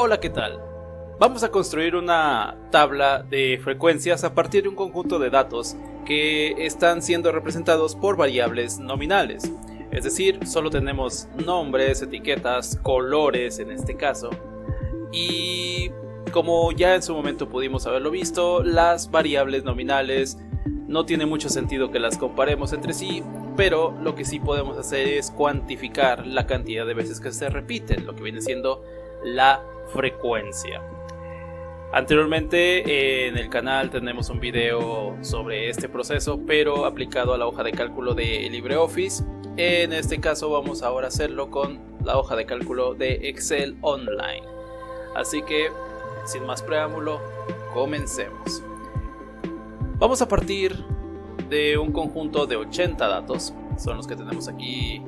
Hola, ¿qué tal? Vamos a construir una tabla de frecuencias a partir de un conjunto de datos que están siendo representados por variables nominales. Es decir, solo tenemos nombres, etiquetas, colores en este caso. Y como ya en su momento pudimos haberlo visto, las variables nominales no tiene mucho sentido que las comparemos entre sí, pero lo que sí podemos hacer es cuantificar la cantidad de veces que se repiten, lo que viene siendo la frecuencia. Anteriormente en el canal tenemos un video sobre este proceso, pero aplicado a la hoja de cálculo de LibreOffice. En este caso vamos ahora a hacerlo con la hoja de cálculo de Excel Online. Así que, sin más preámbulo, comencemos. Vamos a partir de un conjunto de 80 datos, son los que tenemos aquí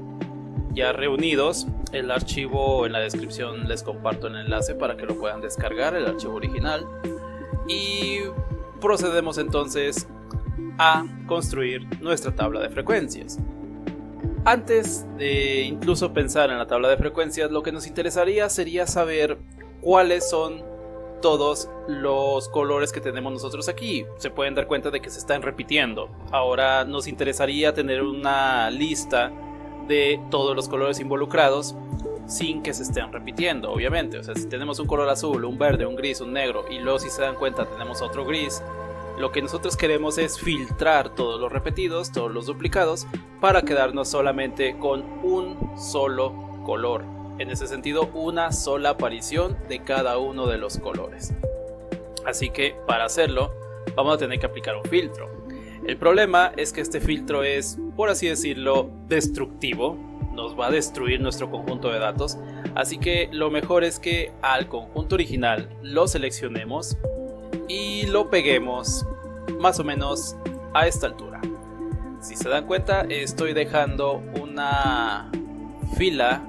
ya reunidos. El archivo en la descripción les comparto el enlace para que lo puedan descargar, el archivo original. Y procedemos entonces a construir nuestra tabla de frecuencias. Antes de incluso pensar en la tabla de frecuencias, lo que nos interesaría sería saber cuáles son todos los colores que tenemos nosotros aquí. Se pueden dar cuenta de que se están repitiendo. Ahora nos interesaría tener una lista de todos los colores involucrados sin que se estén repitiendo, obviamente. O sea, si tenemos un color azul, un verde, un gris, un negro, y luego, si se dan cuenta, tenemos otro gris, lo que nosotros queremos es filtrar todos los repetidos, todos los duplicados, para quedarnos solamente con un solo color. En ese sentido, una sola aparición de cada uno de los colores. Así que para hacerlo vamos a tener que aplicar un filtro. El problema es que este filtro es, por así decirlo, destructivo. Nos va a destruir nuestro conjunto de datos. Así que lo mejor es que al conjunto original lo seleccionemos y lo peguemos más o menos a esta altura. Si se dan cuenta, estoy dejando una fila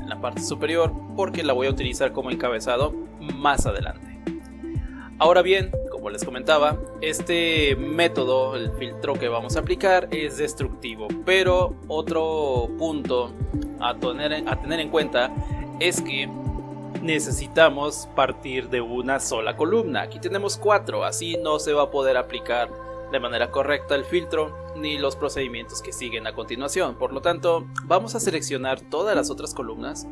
en la parte superior porque la voy a utilizar como encabezado más adelante. Ahora bien, como les comentaba, este método, el filtro que vamos a aplicar, es destructivo, pero otro punto a tener en cuenta es que necesitamos partir de una sola columna. Aquí tenemos 4, así no se va a poder aplicar de manera correcta el filtro ni los procedimientos que siguen a continuación. Por lo tanto, vamos a seleccionar todas las otras columnas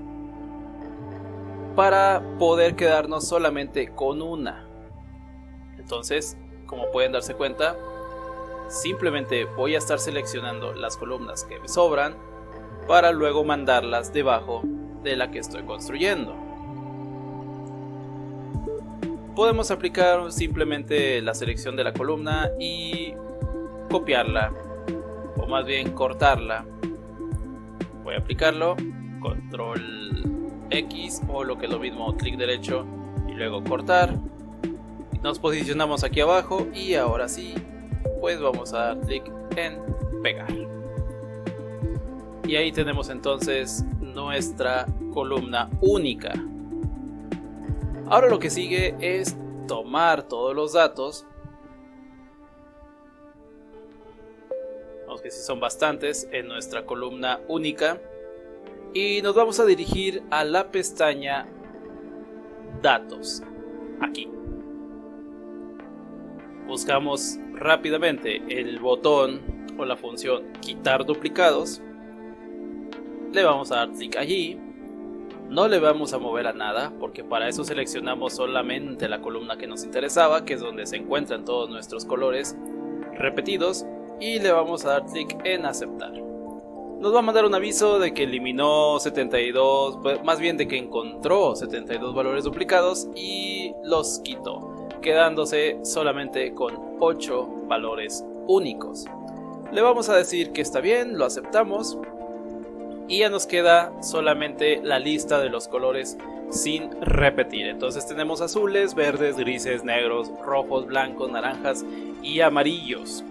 para poder quedarnos solamente con una. Entonces, como pueden darse cuenta, simplemente voy a estar seleccionando las columnas que me sobran para luego mandarlas debajo de la que estoy construyendo. Podemos aplicar simplemente la selección de la columna y copiarla, o más bien cortarla. Voy a aplicarlo, control X, o lo que es lo mismo, clic derecho y luego cortar. Nos posicionamos aquí abajo y ahora sí, pues vamos a dar clic en pegar. Y ahí tenemos entonces nuestra columna única. Ahora lo que sigue es tomar todos los datos, vamos que sí son bastantes, en nuestra columna única, y nos vamos a dirigir a la pestaña Datos, aquí. Buscamos rápidamente el botón o la función quitar duplicados, le vamos a dar clic allí. No le vamos a mover a nada porque para eso seleccionamos solamente la columna que nos interesaba, que es donde se encuentran todos nuestros colores repetidos, y le vamos a dar clic en aceptar. Nos va a mandar un aviso de que eliminó 72, más bien de que encontró 72 valores duplicados y los quitó, quedándose solamente con 8 valores únicos. Le vamos a decir que está bien, lo aceptamos. Y ya nos queda solamente la lista de los colores sin repetir. Entonces tenemos azules, verdes, grises, negros, rojos, blancos, naranjas y amarillos.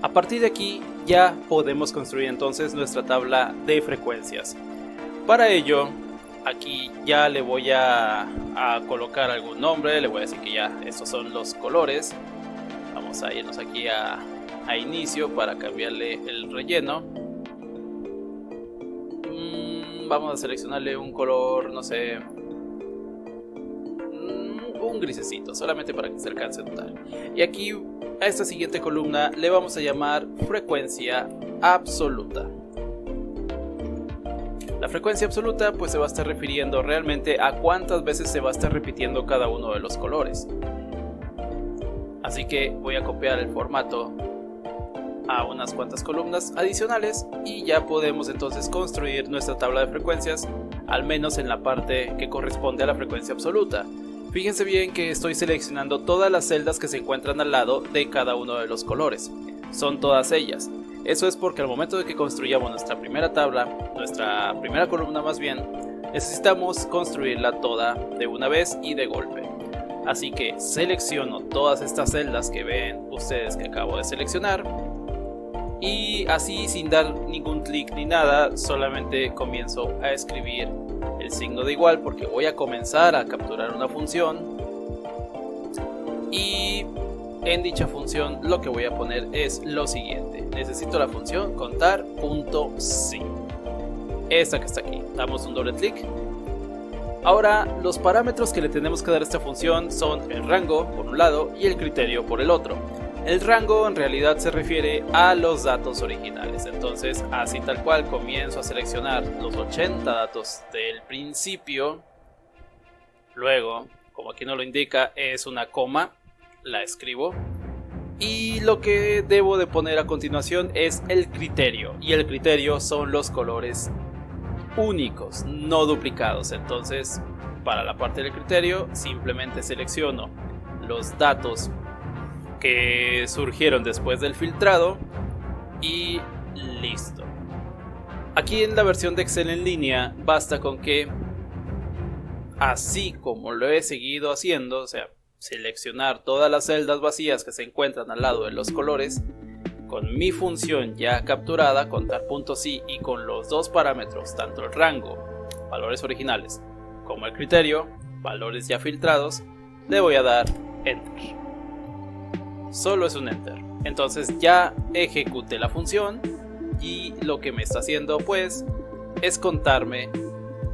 A partir de aquí ya podemos construir entonces nuestra tabla de frecuencias. Para ello, aquí ya le voy a colocar algún nombre. Le voy a decir que ya estos son los colores. Vamos a irnos aquí a inicio para cambiarle el relleno. Vamos a seleccionarle un color, no sé, un grisecito, solamente para que se alcance a notar. Y aquí a esta siguiente columna le vamos a llamar frecuencia absoluta. La frecuencia absoluta pues se va a estar refiriendo realmente a cuántas veces se va a estar repitiendo cada uno de los colores. Así que voy a copiar el formato a unas cuantas columnas adicionales y ya podemos entonces construir nuestra tabla de frecuencias, al menos en la parte que corresponde a la frecuencia absoluta. Fíjense bien que estoy seleccionando todas las celdas que se encuentran al lado de cada uno de los colores. Son todas ellas. Eso es porque al momento de que construyamos nuestra primera tabla, nuestra primera columna más bien, necesitamos construirla toda de una vez y de golpe. Así que selecciono todas estas celdas que ven ustedes que acabo de seleccionar y así sin dar ningún clic ni nada, solamente comienzo a escribir el signo de igual porque voy a comenzar a capturar una función y en dicha función lo que voy a poner es lo siguiente. Necesito la función contar.si, esta que está aquí. Damos un doble clic. Ahora los parámetros que le tenemos que dar a esta función son el rango por un lado y el criterio por el otro. El rango en realidad se refiere a los datos originales, entonces así tal cual comienzo a seleccionar los 80 datos del principio. Luego, como aquí no lo indica, es una coma, la escribo. Y lo que debo de poner a continuación es el criterio, y el criterio son los colores únicos, no duplicados. Entonces, para la parte del criterio, simplemente selecciono los datos que surgieron después del filtrado y listo. Aquí en la versión de Excel en línea basta con que, así como lo he seguido haciendo, o sea, seleccionar todas las celdas vacías que se encuentran al lado de los colores, con mi función ya capturada, contar.si, y con los dos parámetros, tanto el rango, valores originales, como el criterio, valores ya filtrados, le voy a dar Enter. Solo es un Enter. Entonces ya ejecuté la función y lo que me está haciendo pues es contarme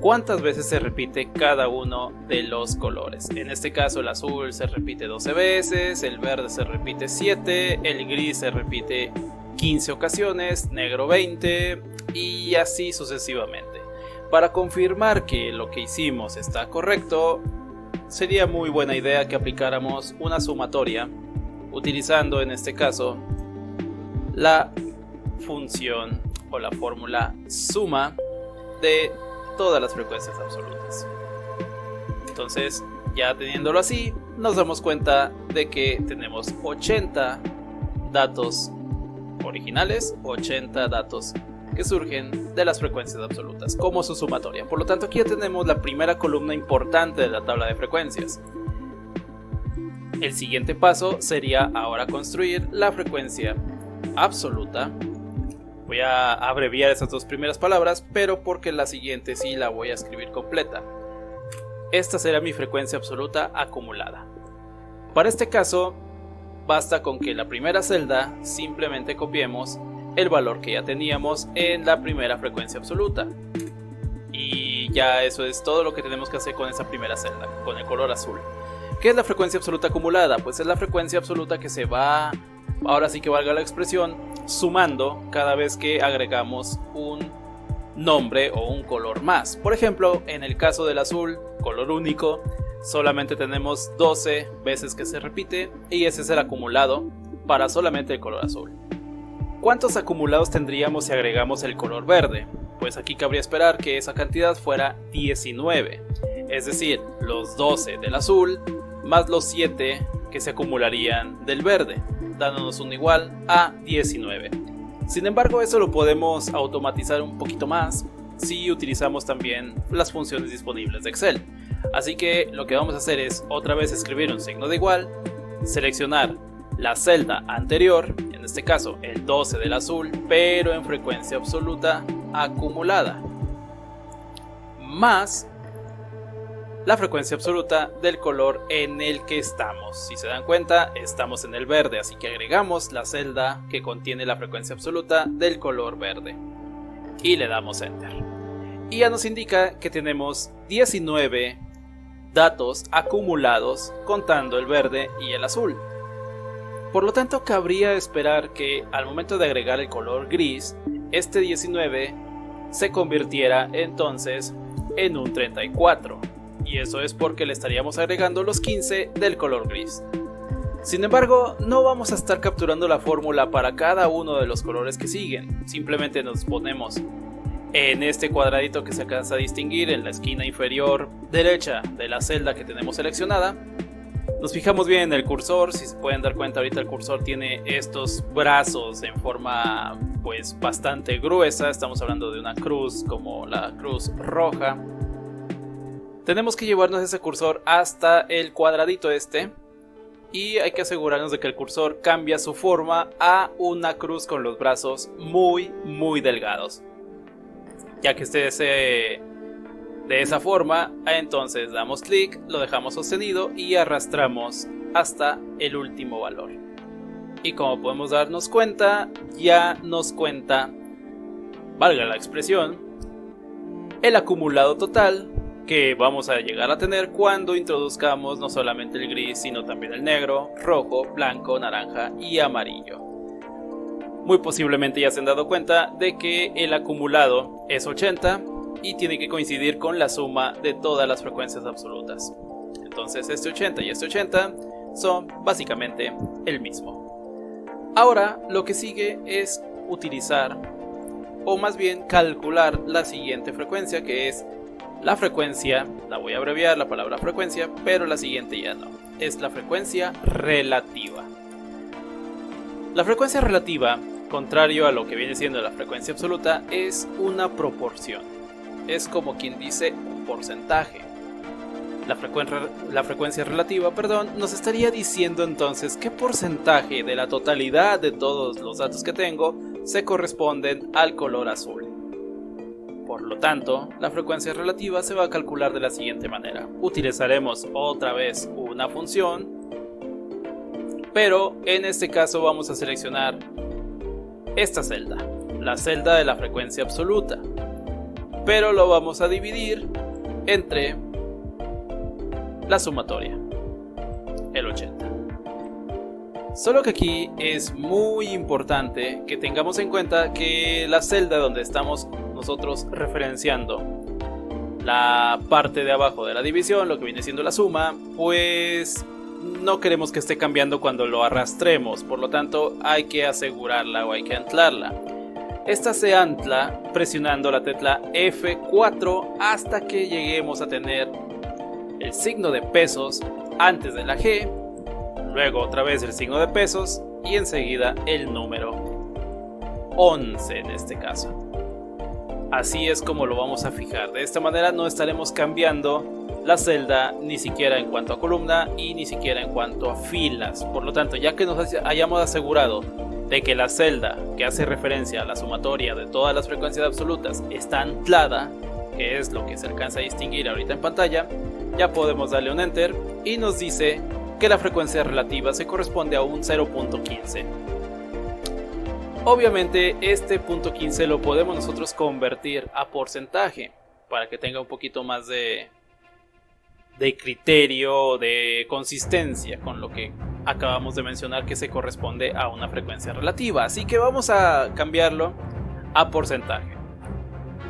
cuántas veces se repite cada uno de los colores. En este caso el azul se repite 12 veces, el verde se repite 7, el gris se repite 15 ocasiones, negro 20 y así sucesivamente. Para confirmar que lo que hicimos está correcto, sería muy buena idea que aplicáramos una sumatoria utilizando en este caso la función o la fórmula suma de todas las frecuencias absolutas. Entonces, ya teniéndolo así, nos damos cuenta de que tenemos 80 datos originales, 80 datos que surgen de las frecuencias absolutas como su sumatoria. Por lo tanto, aquí ya tenemos la primera columna importante de la tabla de frecuencias. El siguiente paso sería ahora construir la frecuencia absoluta. Voy a abreviar esas dos primeras palabras, pero porque la siguiente sí la voy a escribir completa. Esta será mi frecuencia absoluta acumulada. Para este caso, basta con que en la primera celda simplemente copiemos el valor que ya teníamos en la primera frecuencia absoluta. Y ya eso es todo lo que tenemos que hacer con esa primera celda, con el color azul. ¿Qué es la frecuencia absoluta acumulada? Pues es la frecuencia absoluta que se va, ahora sí que valga la expresión, sumando cada vez que agregamos un nombre o un color más. Por ejemplo, en el caso del azul, color único, solamente tenemos 12 veces que se repite y ese es el acumulado para solamente el color azul. ¿Cuántos acumulados tendríamos si agregamos el color verde? Pues aquí cabría esperar que esa cantidad fuera 19, es decir, los 12 del azul más los 7 que se acumularían del verde, dándonos un igual a 19. Sin embargo, eso lo podemos automatizar un poquito más si utilizamos también las funciones disponibles de Excel. Así que lo que vamos a hacer es otra vez escribir un signo de igual, seleccionar la celda anterior, en este caso el 12 del azul, pero en frecuencia absoluta acumulada, más la frecuencia absoluta del color en el que estamos. Si se dan cuenta, estamos en el verde, así que agregamos la celda que contiene la frecuencia absoluta del color verde y le damos Enter. Y ya nos indica que tenemos 19 datos acumulados contando el verde y el azul. Por lo tanto, cabría esperar que al momento de agregar el color gris, este 19 se convirtiera entonces en un 34, y eso es porque le estaríamos agregando los 15 del color gris. Sin embargo, no vamos a estar capturando la fórmula para cada uno de los colores que siguen, simplemente nos ponemos en este cuadradito que se alcanza a distinguir en la esquina inferior derecha de la celda que tenemos seleccionada. Nos fijamos bien en el cursor. Si se pueden dar cuenta, ahorita el cursor tiene estos brazos en forma pues bastante gruesa. Estamos hablando de una cruz como la cruz roja. Tenemos que llevarnos ese cursor hasta el cuadradito este y hay que asegurarnos de que el cursor cambia su forma a una cruz con los brazos muy delgados. Ya que esté de esa forma, entonces damos clic, lo dejamos sostenido y arrastramos hasta el último valor. Y como podemos darnos cuenta, ya nos cuenta, valga la expresión, el acumulado total que vamos a llegar a tener cuando introduzcamos no solamente el gris, sino también el negro, rojo, blanco, naranja y amarillo. Muy posiblemente ya se han dado cuenta de que el acumulado es 80 y tiene que coincidir con la suma de todas las frecuencias absolutas. Entonces este 80 y este 80 son básicamente el mismo. Ahora lo que sigue es utilizar, o más bien calcular la siguiente frecuencia, que es la frecuencia, la voy a abreviar la palabra frecuencia, pero la siguiente ya no, es la frecuencia relativa. La frecuencia relativa, contrario a lo que viene siendo la frecuencia absoluta, es una proporción. Es como quien dice un porcentaje. La frecuencia relativa, nos estaría diciendo entonces qué porcentaje de la totalidad de todos los datos que tengo se corresponden al color azul. Por lo tanto, la frecuencia relativa se va a calcular de la siguiente manera. Utilizaremos otra vez una función, pero en este caso vamos a seleccionar esta celda, la celda de la frecuencia absoluta, pero lo vamos a dividir entre la sumatoria, el 80. Solo que aquí es muy importante que tengamos en cuenta que la celda donde estamos nosotros referenciando la parte de abajo de la división, lo que viene siendo la suma, pues no queremos que esté cambiando cuando lo arrastremos, por lo tanto hay que asegurarla o hay que anclarla. Esta se ancla presionando la tecla F4 hasta que lleguemos a tener el signo de pesos antes de la G, luego otra vez el signo de pesos y enseguida el número 11 en este caso. Así es como lo vamos a fijar. De esta manera no estaremos cambiando la celda ni siquiera en cuanto a columna y ni siquiera en cuanto a filas. Por lo tanto, ya que nos hayamos asegurado de que la celda que hace referencia a la sumatoria de todas las frecuencias absolutas está anclada, que es lo que se alcanza a distinguir ahorita en pantalla, ya podemos darle un enter y nos dice que la frecuencia relativa se corresponde a un 0.15. Obviamente este punto 15 lo podemos nosotros convertir a porcentaje para que tenga un poquito más de criterio, de consistencia con lo que acabamos de mencionar, que se corresponde a una frecuencia relativa. Así que vamos a cambiarlo a porcentaje.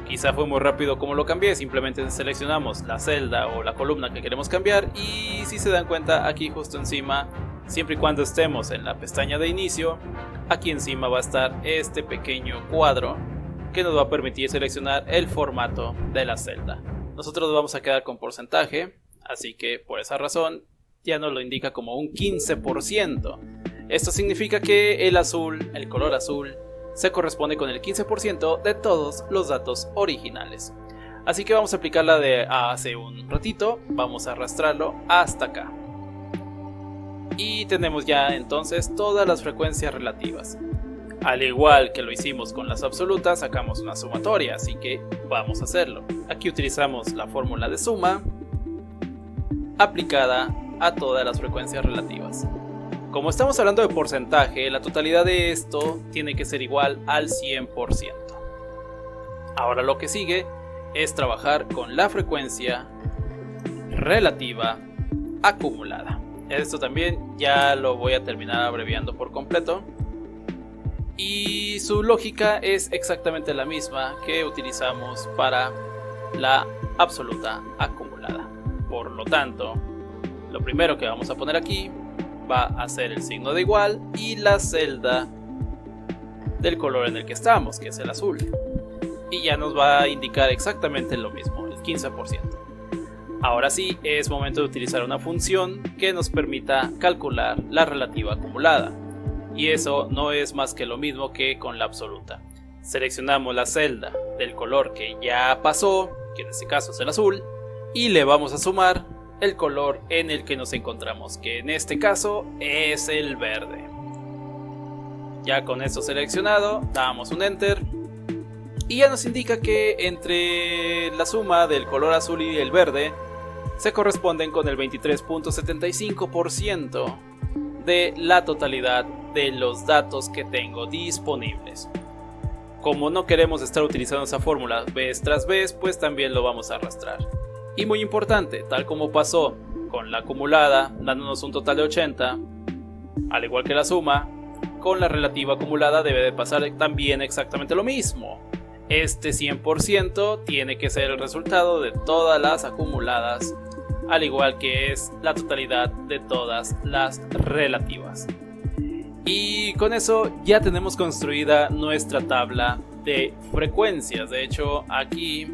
Quizá fue muy rápido como lo cambié, simplemente seleccionamos la celda o la columna que queremos cambiar y si se dan cuenta aquí justo encima, siempre y cuando estemos en la pestaña de inicio, aquí encima va a estar este pequeño cuadro que nos va a permitir seleccionar el formato de la celda. Nosotros nos vamos a quedar con porcentaje, así que por esa razón ya nos lo indica como un 15%. Esto significa que el azul, el color azul, se corresponde con el 15% de todos los datos originales. Así que vamos a aplicarla de hace un ratito, vamos a arrastrarlo hasta acá. Y tenemos ya entonces todas las frecuencias relativas. Al igual que lo hicimos con las absolutas, sacamos una sumatoria, así que vamos a hacerlo. Aquí utilizamos la fórmula de suma aplicada a todas las frecuencias relativas. Como estamos hablando de porcentaje, la totalidad de esto tiene que ser igual al 100%. Ahora lo que sigue es trabajar con la frecuencia relativa acumulada. Esto también ya lo voy a terminar abreviando por completo. Y su lógica es exactamente la misma que utilizamos para la absoluta acumulada. Por lo tanto, lo primero que vamos a poner aquí va a ser el signo de igual y la celda del color en el que estamos, que es el azul. Y ya nos va a indicar exactamente lo mismo, el 15%. Ahora sí, es momento de utilizar una función que nos permita calcular la relativa acumulada. Y eso no es más que lo mismo que con la absoluta. Seleccionamos la celda del color que ya pasó, que en este caso es el azul, y le vamos a sumar el color en el que nos encontramos, que en este caso es el verde. Ya con esto seleccionado, damos un enter y ya nos indica que entre la suma del color azul y el verde se corresponden con el 23.75% de la totalidad de los datos que tengo disponibles. Como no queremos estar utilizando esa fórmula vez tras vez, pues también lo vamos a arrastrar. Y muy importante, tal como pasó con la acumulada, dándonos un total de 80, al igual que la suma, con la relativa acumulada debe de pasar también exactamente lo mismo. Este 100% tiene que ser el resultado de todas las acumuladas, al igual que es la totalidad de todas las relativas. Y con eso ya tenemos construida nuestra tabla de frecuencias. De hecho, aquí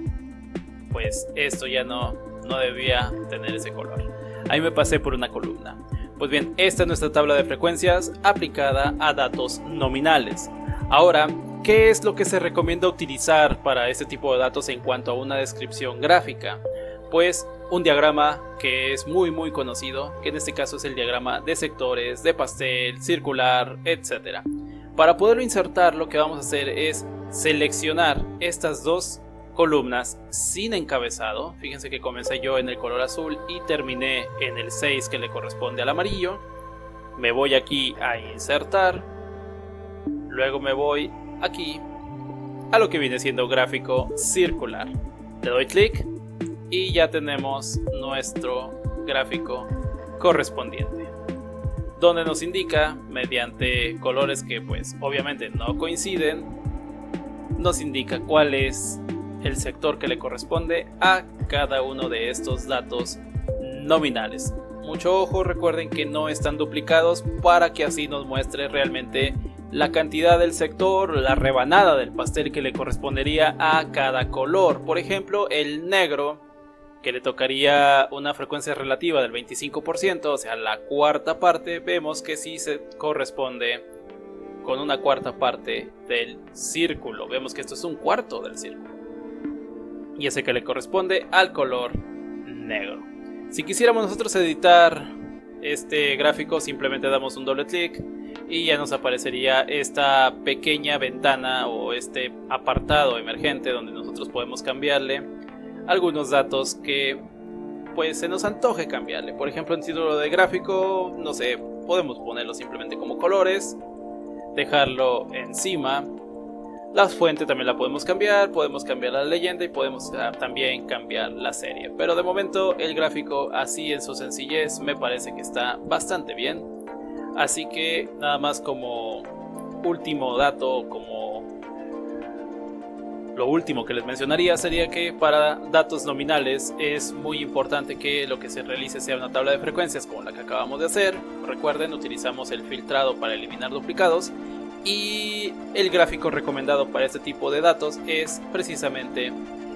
pues esto ya no debía tener ese color. Ahí me pasé por una columna. Pues bien, esta es nuestra tabla de frecuencias aplicada a datos nominales. Ahora, ¿qué es lo que se recomienda utilizar para este tipo de datos en cuanto a una descripción gráfica? Pues un diagrama que es muy conocido, que en este caso es el diagrama de sectores, de pastel, circular, etc. Para poderlo insertar, lo que vamos a hacer es seleccionar estas dos columnas sin encabezado. Fíjense que comencé yo en el color azul y terminé en el 6 que le corresponde al amarillo. Me voy aquí a insertar, luego me voy aquí a lo que viene siendo gráfico circular. Le doy clic y ya tenemos nuestro gráfico correspondiente, donde nos indica mediante colores que pues obviamente no coinciden, nos indica cuál es el sector que le corresponde a cada uno de estos datos nominales. Mucho ojo, recuerden que no están duplicados para que así nos muestre realmente la cantidad del sector, la rebanada del pastel que le correspondería a cada color. Por ejemplo, el negro, que le tocaría una frecuencia relativa del 25%, o sea la cuarta parte, vemos que sí se corresponde con una cuarta parte del círculo. Vemos que esto es un cuarto del círculo, y ese que le corresponde al color negro. Si quisiéramos nosotros editar este gráfico, simplemente damos un doble clic y ya nos aparecería esta pequeña ventana o este apartado emergente donde nosotros podemos cambiarle algunos datos que pues se nos antoje cambiarle. Por ejemplo, en título de gráfico, no sé, podemos ponerlo simplemente como colores, dejarlo encima. La fuente también la podemos cambiar la leyenda y podemos también cambiar la serie. Pero de momento el gráfico así en su sencillez me parece que está bastante bien. Así que nada más como último dato, como lo último que les mencionaría sería que para datos nominales es muy importante que lo que se realice sea una tabla de frecuencias como la que acabamos de hacer. Recuerden, utilizamos el filtrado para eliminar duplicados. Y el gráfico recomendado para este tipo de datos es precisamente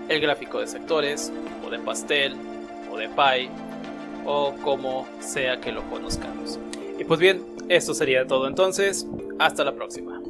el gráfico de sectores, o de pastel, o de pie, o como sea que lo conozcamos. Y pues bien, esto sería todo entonces. Hasta la próxima.